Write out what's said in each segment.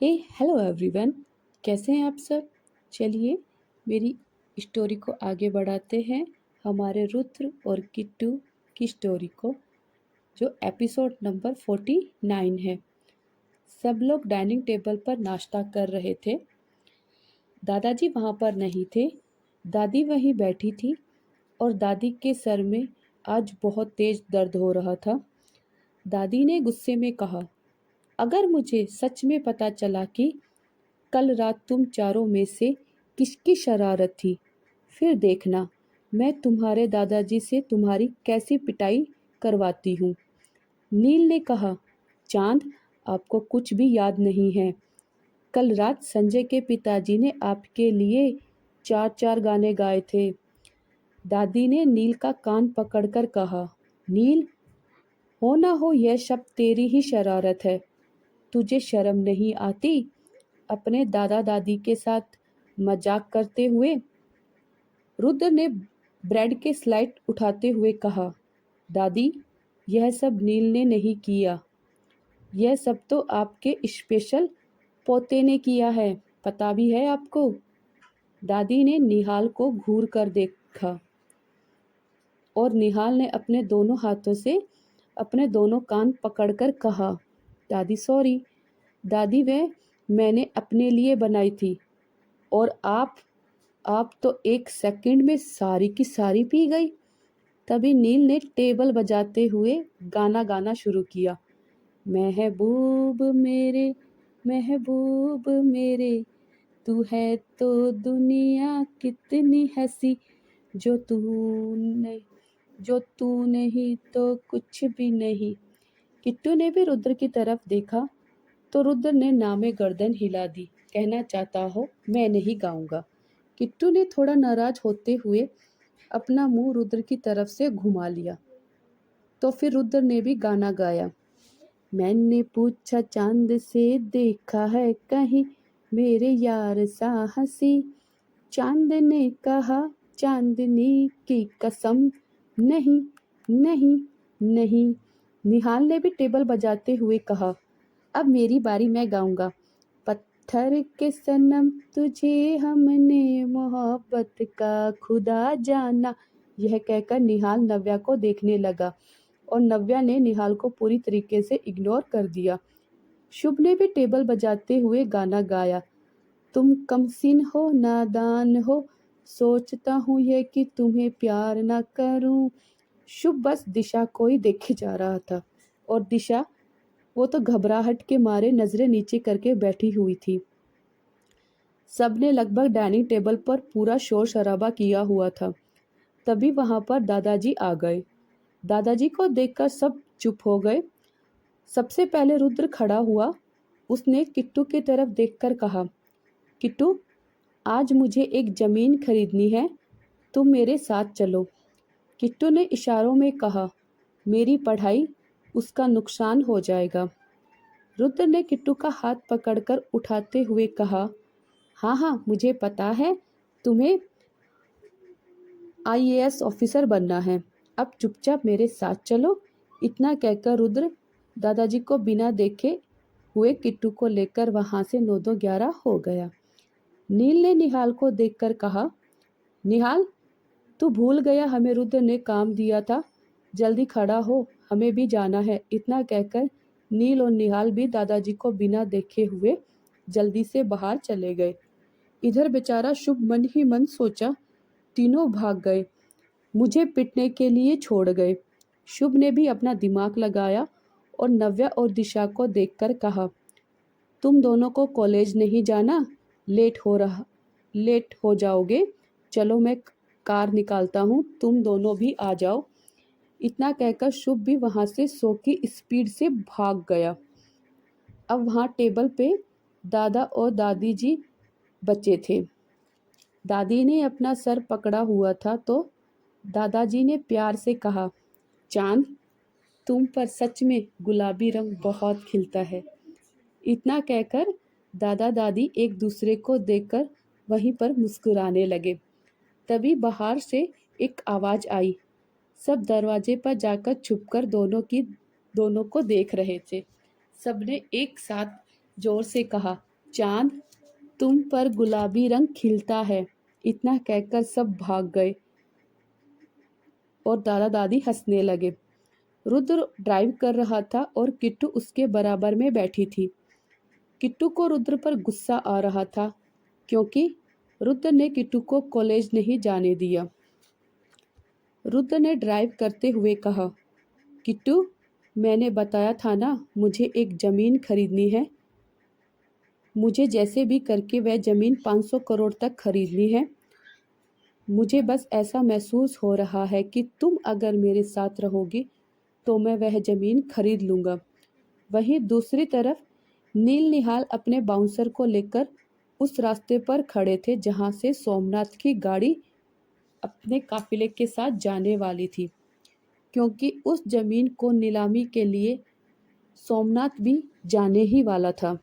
हे hello everyone. कैसे हैं आप सब। चलिए मेरी स्टोरी को आगे बढ़ाते हैं, हमारे रुद्र और किट्टू की स्टोरी को, जो एपिसोड नंबर 49 है। सब लोग डाइनिंग टेबल पर नाश्ता कर रहे थे। दादाजी वहाँ पर नहीं थे। दादी वहीं बैठी थी और दादी के सर में आज बहुत तेज दर्द हो रहा था। दादी ने गुस्से में कहा, अगर मुझे सच में पता चला कि कल रात तुम चारों में से किसकी शरारत थी, फिर देखना मैं तुम्हारे दादाजी से तुम्हारी कैसी पिटाई करवाती हूँ। नील ने कहा, चांद, आपको कुछ भी याद नहीं है। कल रात संजय के पिताजी ने आपके लिए चार चार गाने गाए थे। दादी ने नील का कान पकड़कर कहा, नील, हो ना हो यह सब तेरी ही शरारत है। तुझे शर्म नहीं आती अपने दादा दादी के साथ मजाक करते हुए। रुद्र ने ब्रेड के स्लाइड उठाते हुए कहा, दादी, यह सब नील ने नहीं किया। यह सब तो आपके स्पेशल पोते ने किया है, पता भी है आपको। दादी ने निहाल को घूर कर देखा और निहाल ने अपने दोनों हाथों से अपने दोनों कान पकड़कर कहा, दादी सॉरी। दादी, वह मैंने अपने लिए बनाई थी और आप तो एक सेकंड में सारी की सारी पी गई। तभी नील ने टेबल बजाते हुए गाना गाना शुरू किया, महबूब मेरे, महबूब मेरे, तू है तो दुनिया कितनी हंसी, जो तू नहीं, जो तू नहीं तो कुछ भी नहीं। किट्टू ने भी रुद्र की तरफ देखा तो रुद्र ने नामे गर्दन हिला दी। कहना चाहता हो मैं नहीं गाऊंगा। किट्टू ने थोड़ा नाराज होते हुए अपना मुंह रुद्र की तरफ से घुमा लिया। तो फिर रुद्र ने भी गाना गाया, मैंने पूछा चांद से, देखा है कहीं मेरे यार सा हंसी। चांद ने कहा, चांदनी की कसम, नहीं नहीं नहीं। निहाल ने भी टेबल बजाते हुए कहा, अब मेरी बारी, मैं गाऊंगा। पत्थर के सनम तुझे हमने मोहब्बत का खुदा जाना। यह कहकर निहाल नव्या को देखने लगा और नव्या ने निहाल को पूरी तरीके से इग्नोर कर दिया। शुभ ने भी टेबल बजाते हुए गाना गाया, तुम कमसिन हो, नादान हो, सोचता हूँ ये कि तुम्हें प्यार ना करूं। शुभ बस दिशा को ही देखे जा रहा था और दिशा, वो तो घबराहट के मारे नजरें नीचे करके बैठी हुई थी। सबने लगभग डाइनिंग टेबल पर पूरा शोर शराबा किया हुआ था। तभी वहां पर दादाजी आ गए। दादाजी को देखकर सब चुप हो गए। सबसे पहले रुद्र खड़ा हुआ। उसने किट्टू की तरफ देखकर कहा, किट्टू, आज मुझे एक जमीन खरीदनी है, तुम मेरे साथ चलो। किट्टू ने इशारों में कहा, मेरी पढ़ाई, उसका नुकसान हो जाएगा। रुद्र ने किट्टू का हाथ पकड़कर उठाते हुए कहा, हाँ हाँ मुझे पता है, तुम्हें आईएएस ऑफिसर बनना है। अब चुपचाप मेरे साथ चलो। इतना कहकर रुद्र दादाजी को बिना देखे हुए किट्टू को लेकर वहां से 9-2-11 हो गया। नील ने निहाल को देखकर कहा, निहाल, तू भूल गया हमें रुद्र ने काम दिया था, जल्दी खड़ा हो, हमें भी जाना है। इतना कहकर नील और निहाल भी दादाजी को बिना देखे हुए जल्दी से बाहर चले गए। इधर बेचारा शुभ मन ही मन सोचा, तीनों भाग गए, मुझे पिटने के लिए छोड़ गए। शुभ ने भी अपना दिमाग लगाया और नव्या और दिशा को देखकर कहा, तुम दोनों को कॉलेज नहीं जाना, लेट हो जाओगे। चलो मैं कार निकालता हूँ, तुम दोनों भी आ जाओ। इतना कहकर शुभ भी वहां से 100 की स्पीड से भाग गया। अब वहां टेबल पे दादा और दादी जी बचे थे। दादी ने अपना सर पकड़ा हुआ था तो दादाजी ने प्यार से कहा, चांद, तुम पर सच में गुलाबी रंग बहुत खिलता है। इतना कहकर दादा दादी एक दूसरे को देखकर वहीं पर मुस्कुराने लगे। तभी बाहर से एक आवाज आई। सब दरवाजे पर जाकर छुपकर दोनों को देख रहे थे। सबने एक साथ जोर से कहा, चांद तुम पर गुलाबी रंग खिलता है, इतना कहकर सब भाग गए और दादा दादी हंसने लगे। रुद्र ड्राइव कर रहा था और किट्टू उसके बराबर में बैठी थी। किट्टू को रुद्र पर गुस्सा आ रहा था क्योंकि रुद्र ने किट्टू को कॉलेज नहीं जाने दिया। रुद्र ने ड्राइव करते हुए कहा, किट्टू, मैंने बताया था ना, मुझे एक ज़मीन खरीदनी है। मुझे जैसे भी करके वह ज़मीन 500 करोड़ तक खरीदनी है। मुझे बस ऐसा महसूस हो रहा है कि तुम अगर मेरे साथ रहोगी तो मैं वह ज़मीन खरीद लूँगा। वहीं दूसरी तरफ नील निहाल अपने बाउंसर को लेकर उस रास्ते पर खड़े थे जहाँ से सोमनाथ की गाड़ी अपने काफिले के साथ जाने वाली थी, क्योंकि उस ज़मीन को नीलामी के लिए सोमनाथ भी जाने ही वाला था।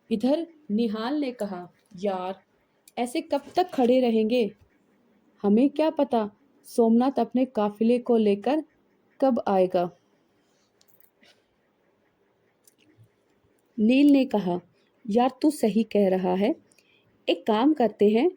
इधर निहाल ने कहा, यार ऐसे कब तक खड़े रहेंगे? हमें क्या पता सोमनाथ अपने काफिले को लेकर कब आएगा। नील ने कहा, यार तू सही कह रहा है, एक काम करते हैं,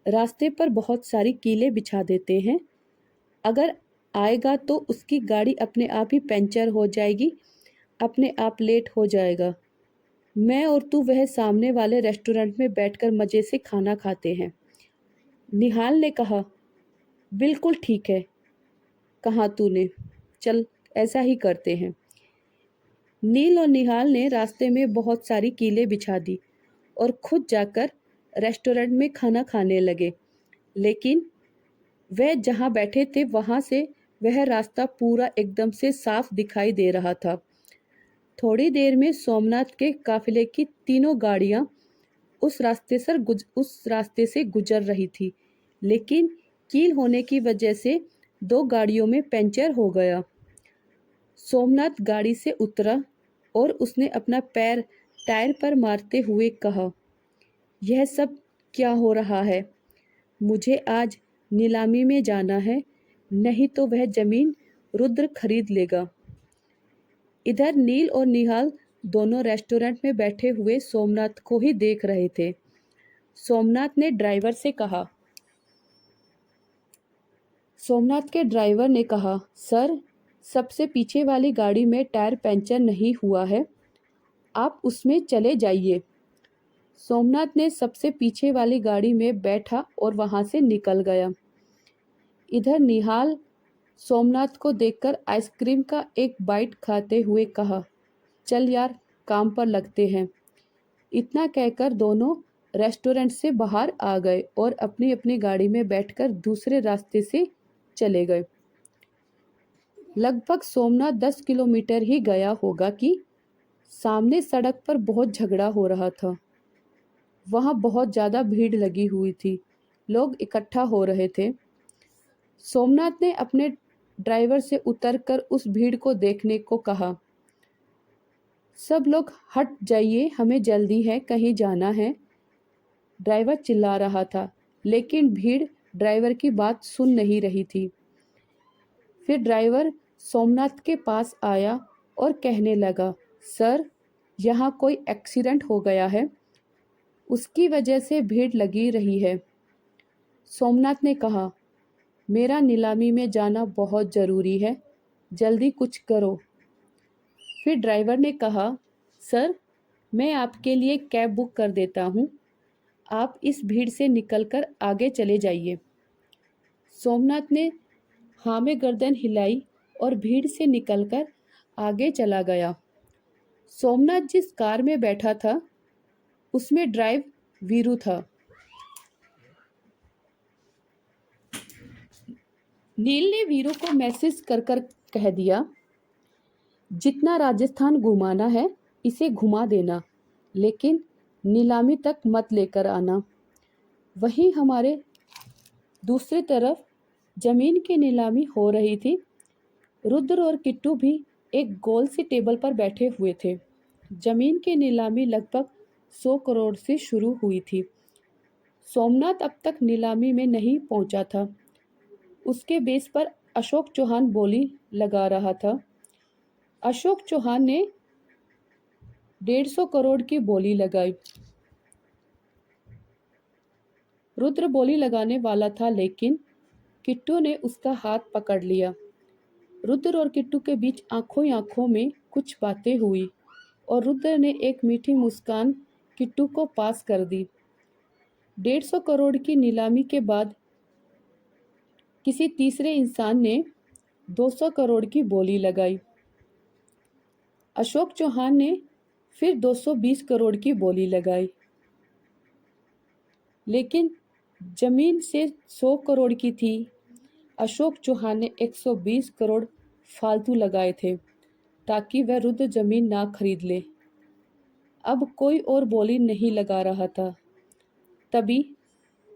रास्ते पर बहुत सारी कीलें बिछा देते हैं। अगर आएगा तो उसकी गाड़ी अपने आप ही पंचर हो जाएगी, अपने आप लेट हो जाएगा। मैं और तू वह सामने वाले रेस्टोरेंट में बैठकर मज़े से खाना खाते हैं। निहाल ने कहा, बिल्कुल ठीक है कहा तूने, चल ऐसा ही करते हैं। नील और निहाल ने रास्ते में बहुत सारी कीलें बिछा दी और खुद जाकर रेस्टोरेंट में खाना खाने लगे। लेकिन वह जहाँ बैठे थे वहाँ से वह रास्ता पूरा एकदम से साफ दिखाई दे रहा था। थोड़ी देर में सोमनाथ के काफिले की तीनों गाड़ियाँ उस रास्ते से गुजर रही थी, लेकिन कील होने की वजह से दो गाड़ियों में पंचर हो गया। सोमनाथ गाड़ी से उतरा और उसने अपना पैर टायर पर मारते हुए कहा, यह सब क्या हो रहा है? मुझे आज नीलामी में जाना है, नहीं तो वह ज़मीन रुद्र खरीद लेगा। इधर नील और निहाल दोनों रेस्टोरेंट में बैठे हुए सोमनाथ को ही देख रहे थे। सोमनाथ के ड्राइवर ने कहा, सर, सबसे पीछे वाली गाड़ी में टायर पंचर नहीं हुआ है, आप उसमें चले जाइए। सोमनाथ ने सबसे पीछे वाली गाड़ी में बैठा और वहां से निकल गया। इधर निहाल सोमनाथ को देखकर आइसक्रीम का एक बाइट खाते हुए कहा, चल यार, काम पर लगते हैं। इतना कहकर दोनों रेस्टोरेंट से बाहर आ गए और अपनी अपनी गाड़ी में बैठकर दूसरे रास्ते से चले गए। लगभग सोमनाथ 10 किलोमीटर ही गया होगा कि सामने सड़क पर बहुत झगड़ा हो रहा था। वहाँ बहुत ज़्यादा भीड़ लगी हुई थी, लोग इकट्ठा हो रहे थे। सोमनाथ ने अपने ड्राइवर से उतरकर उस भीड़ को देखने को कहा, सब लोग हट जाइए, हमें जल्दी है, कहीं जाना है। ड्राइवर चिल्ला रहा था, लेकिन भीड़ ड्राइवर की बात सुन नहीं रही थी। फिर ड्राइवर सोमनाथ के पास आया और कहने लगा, सर, यहाँ कोई एक्सीडेंट हो गया है, उसकी वजह से भीड़ लगी रही है। सोमनाथ ने कहा, मेरा नीलामी में जाना बहुत ज़रूरी है, जल्दी कुछ करो। फिर ड्राइवर ने कहा, सर, मैं आपके लिए कैब बुक कर देता हूँ, आप इस भीड़ से निकलकर आगे चले जाइए। सोमनाथ ने हाँ में गर्दन हिलाई और भीड़ से निकलकर आगे चला गया। सोमनाथ जिस कार में बैठा था उसमें ड्राइव वीरू था। नील ने वीरू को मैसेज कर कर कह दिया, जितना राजस्थान घुमाना है इसे घुमा देना, लेकिन नीलामी तक मत लेकर आना। वहीं हमारे दूसरी तरफ जमीन की नीलामी हो रही थी। रुद्र और किट्टू भी एक गोल सी टेबल पर बैठे हुए थे। जमीन की नीलामी लगभग 100 करोड़ से शुरू हुई थी। सोमनाथ अब तक नीलामी में नहीं पहुंचा था। उसके बेस पर अशोक चौहान बोली लगा रहा था। अशोक चौहान ने 150 करोड़ की बोली लगाई। रुद्र बोली लगाने वाला था, लेकिन किट्टू ने उसका हाथ पकड़ लिया। रुद्र और किट्टू के बीच आंखों ही आंखों में कुछ बातें हुई और रुद्र ने एक मीठी मुस्कान किट्टू को पास कर दी। 150 करोड़ की नीलामी के बाद किसी तीसरे इंसान ने 200 करोड़ की बोली लगाई। अशोक चौहान ने फिर 220 करोड़ की बोली लगाई, लेकिन जमीन से 100 करोड़ की थी। अशोक चौहान ने 120 करोड़ फालतू लगाए थे ताकि वह रुद्र जमीन ना खरीद ले। अब कोई और बोली नहीं लगा रहा था। तभी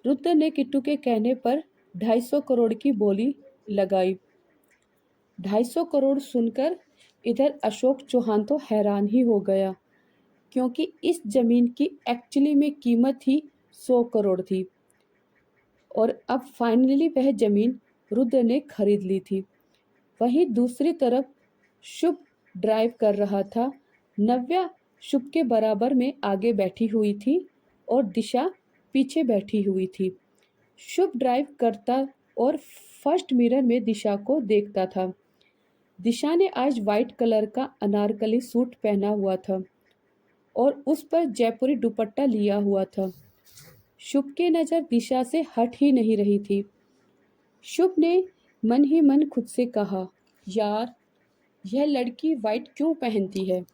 रुद्र ने किट्टू के कहने पर 250 करोड़ की बोली लगाई। 250 करोड़ सुनकर इधर अशोक चौहान तो हैरान ही हो गया, क्योंकि इस जमीन की एक्चुअली में कीमत ही 100 करोड़ थी और अब फाइनली वह जमीन रुद्र ने खरीद ली थी। वहीं दूसरी तरफ शुभ ड्राइव कर रहा था। नव्या शुभ के बराबर में आगे बैठी हुई थी और दिशा पीछे बैठी हुई थी। शुभ ड्राइव करता और फर्स्ट मिरर में दिशा को देखता था। दिशा ने आज वाइट कलर का अनारकली सूट पहना हुआ था और उस पर जयपुरी दुपट्टा लिया हुआ था। शुभ की नज़र दिशा से हट ही नहीं रही थी। शुभ ने मन ही मन खुद से कहा, यार यह लड़की वाइट क्यों पहनती है?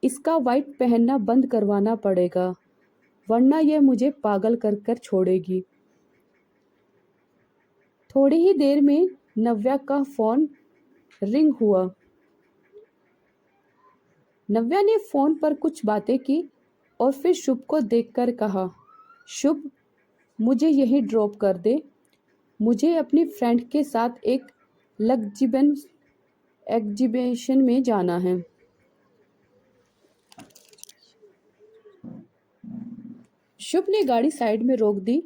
इसका वाइट पहनना बंद करवाना पड़ेगा, वरना यह मुझे पागल कर कर छोड़ेगी। थोड़ी ही देर में नव्या का फोन रिंग हुआ। नव्या ने फोन पर कुछ बातें की और फिर शुभ को देखकर कहा, शुभ मुझे यहीं ड्रॉप कर दे, मुझे अपनी फ्रेंड के साथ एक एग्जीबिशन में जाना है। शुभ ने गाड़ी साइड में रोक दी।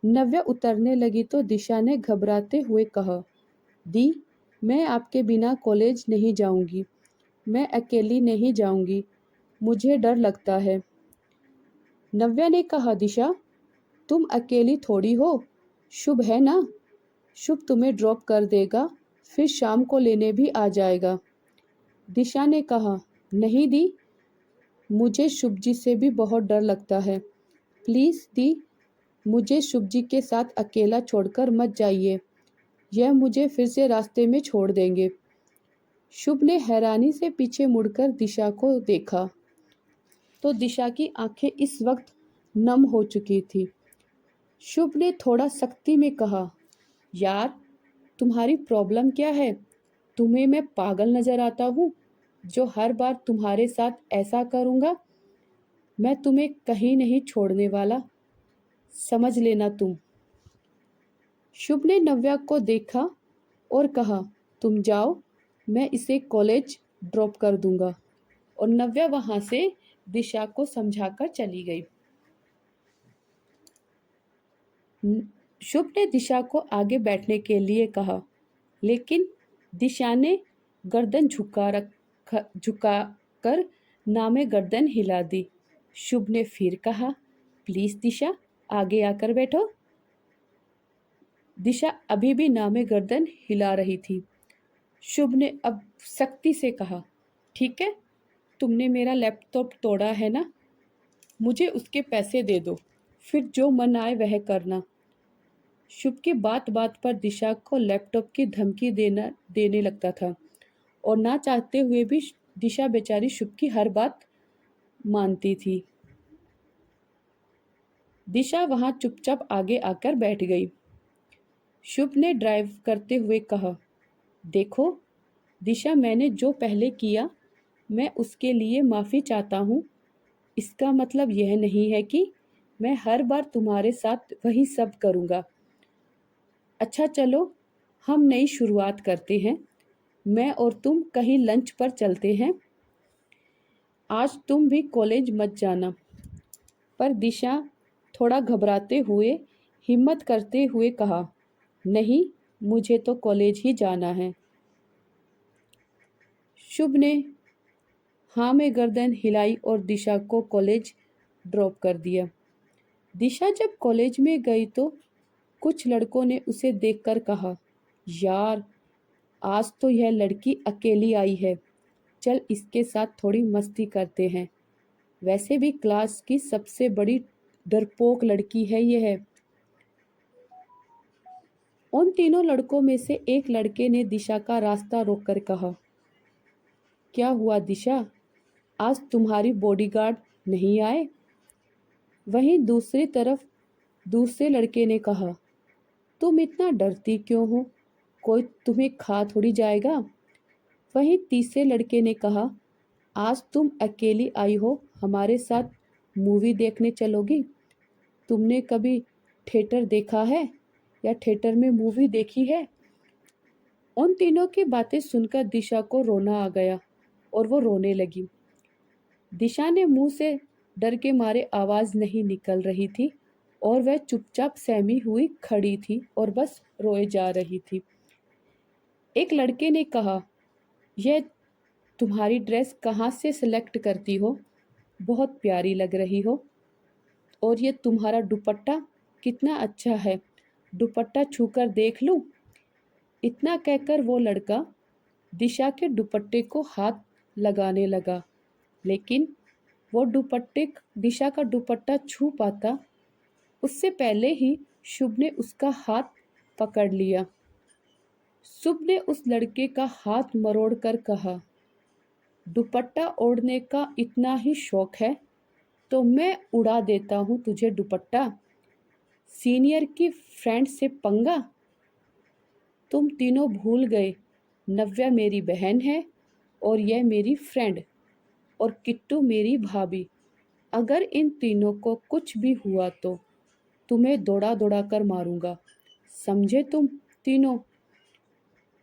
नव्या उतरने लगी तो दिशा ने घबराते हुए कहा, दी मैं आपके बिना कॉलेज नहीं जाऊंगी, मैं अकेली नहीं जाऊंगी, मुझे डर लगता है। नव्या ने कहा, दिशा तुम अकेली थोड़ी हो, शुभ है ना, शुभ तुम्हें ड्रॉप कर देगा, फिर शाम को लेने भी आ जाएगा। दिशा ने कहा, नहीं दी, मुझे शुभ जी से भी बहुत डर लगता है, प्लीज़ दी मुझे शुभ जी के साथ अकेला छोड़कर मत जाइए, यह मुझे फिर से रास्ते में छोड़ देंगे। शुभ ने हैरानी से पीछे मुड़कर दिशा को देखा तो दिशा की आंखें इस वक्त नम हो चुकी थी। शुभ ने थोड़ा सख्ती में कहा, यार तुम्हारी प्रॉब्लम क्या है? तुम्हें मैं पागल नजर आता हूँ जो हर बार तुम्हारे साथ ऐसा करूँगा? मैं तुम्हें कहीं नहीं छोड़ने वाला, समझ लेना तुम। शुभ ने नव्या को देखा और कहा, तुम जाओ, मैं इसे कॉलेज ड्रॉप कर दूंगा। और नव्या वहां से दिशा को समझाकर चली गई। शुभ ने दिशा को आगे बैठने के लिए कहा, लेकिन दिशा ने गर्दन झुकाकर नामे गर्दन हिला दी। शुभ ने फिर कहा, प्लीज दिशा आगे आकर बैठो। दिशा अभी भी नामे गर्दन हिला रही थी। शुभ ने अब सख्ती से कहा, ठीक है, तुमने मेरा लैपटॉप तोड़ा है ना, मुझे उसके पैसे दे दो, फिर जो मन आए वह करना। शुभ की बात बात पर दिशा को लैपटॉप की धमकी देने लगता था और ना चाहते हुए भी दिशा बेचारी शुभ की हर बात मानती थी। दिशा वहां चुपचाप आगे आकर बैठ गई। शुभ ने ड्राइव करते हुए कहा, देखो दिशा, मैंने जो पहले किया मैं उसके लिए माफ़ी चाहता हूँ। इसका मतलब यह नहीं है कि मैं हर बार तुम्हारे साथ वही सब करूँगा। अच्छा चलो, हम नई शुरुआत करते हैं। मैं और तुम कहीं लंच पर चलते हैं। आज तुम भी कॉलेज मत जाना। पर दिशा थोड़ा घबराते हुए हिम्मत करते हुए कहा, नहीं, मुझे तो कॉलेज ही जाना है। शुभ ने हाँ में गर्दन हिलाई और दिशा को कॉलेज ड्रॉप कर दिया। दिशा जब कॉलेज में गई तो कुछ लड़कों ने उसे देखकर कहा, यार आज तो यह लड़की अकेली आई है, चल इसके साथ थोड़ी मस्ती करते हैं। वैसे भी क्लास की सबसे बड़ी डरपोक लड़की है यह। उन तीनों लड़कों में से एक लड़के ने दिशा का रास्ता रोककर कहा, क्या हुआ दिशा, आज तुम्हारी बॉडीगार्ड नहीं आए? वहीं दूसरी तरफ दूसरे लड़के ने कहा, तुम इतना डरती क्यों हो, कोई तुम्हें खा थोड़ी जाएगा। वहीं तीसरे लड़के ने कहा, आज तुम अकेली आई हो, हमारे साथ मूवी देखने चलोगी? तुमने कभी थिएटर देखा है या थिएटर में मूवी देखी है? उन तीनों की बातें सुनकर दिशा को रोना आ गया और वो रोने लगी। दिशा ने मुंह से डर के मारे आवाज नहीं निकल रही थी और वह चुपचाप सहमी हुई खड़ी थी और बस रोए जा रही थी। एक लड़के ने कहा, यह तुम्हारी ड्रेस कहाँ से सिलेक्ट करती हो, बहुत प्यारी लग रही हो। और ये तुम्हारा दुपट्टा कितना अच्छा है, दुपट्टा छूकर देख लूं? इतना कहकर वो लड़का दिशा के दुपट्टे को हाथ लगाने लगा, लेकिन वो दुपट्टे दिशा का दुपट्टा छू पाता उससे पहले ही शुभ ने उसका हाथ पकड़ लिया। शुभ ने उस लड़के का हाथ मरोड़ कर कहा, दुपट्टा ओढ़ने का इतना ही शौक है तो मैं उड़ा देता हूँ तुझे दुपट्टा। सीनियर की फ्रेंड से पंगा? तुम तीनों भूल गए, नव्या मेरी बहन है और यह मेरी फ्रेंड और किट्टू मेरी भाभी। अगर इन तीनों को कुछ भी हुआ तो तुम्हें दौड़ा दौड़ा कर मारूंगा, समझे तुम तीनों?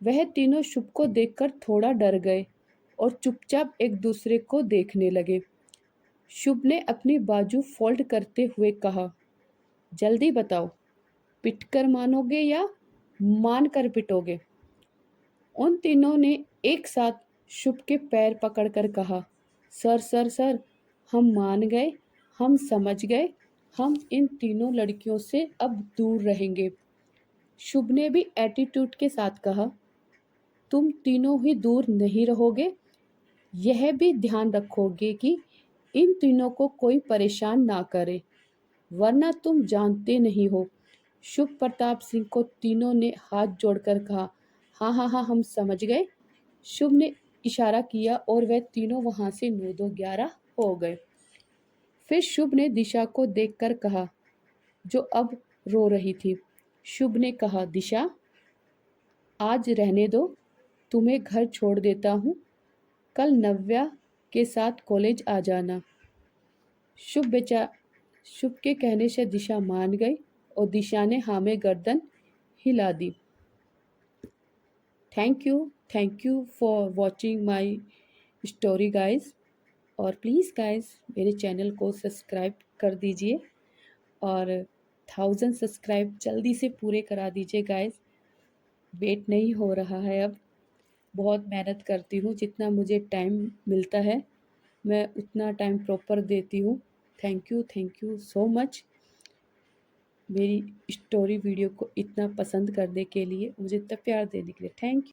वह तीनों शुभ को देखकर थोड़ा डर गए और चुपचाप एक दूसरे को देखने लगे। शुभ ने अपनी बाजू फोल्ड करते हुए कहा, जल्दी बताओ, पिटकर मानोगे या मान कर पिटोगे? उन तीनों ने एक साथ शुभ के पैर पकड़कर कहा, सर सर सर, हम मान गए, हम समझ गए, हम इन तीनों लड़कियों से अब दूर रहेंगे। शुभ ने भी एटीट्यूड के साथ कहा, तुम तीनों ही दूर नहीं रहोगे, यह भी ध्यान रखोगे कि इन तीनों को कोई परेशान ना करे, वरना तुम जानते नहीं हो। शुभ प्रताप सिंह को तीनों ने हाथ जोड़कर कहा, हाँ हाँ हाँ हम समझ गए। शुभ ने इशारा किया और वह तीनों वहां से 9-2-11 हो गए। फिर शुभ ने दिशा को देखकर कहा, जो अब रो रही थी। शुभ ने कहा, दिशा आज रहने दो, तुम्हें घर छोड़ देता हूँ, कल नव्या के साथ कॉलेज आ जाना। शुभ के कहने से दिशा मान गई और दिशा ने हाँ में गर्दन हिला दी। Thank you for watching my story guys. और प्लीज़ गाइज मेरे चैनल को सब्सक्राइब कर दीजिए और 1000 सब्सक्राइब जल्दी से पूरे करा दीजिए गाइज। वेट नहीं हो रहा है अब, बहुत मेहनत करती हूँ, जितना मुझे टाइम मिलता है मैं उतना टाइम प्रॉपर देती हूँ। थैंक यू सो मच मेरी स्टोरी वीडियो को इतना पसंद करने के लिए, मुझे इतना प्यार देने के लिए। Thank you.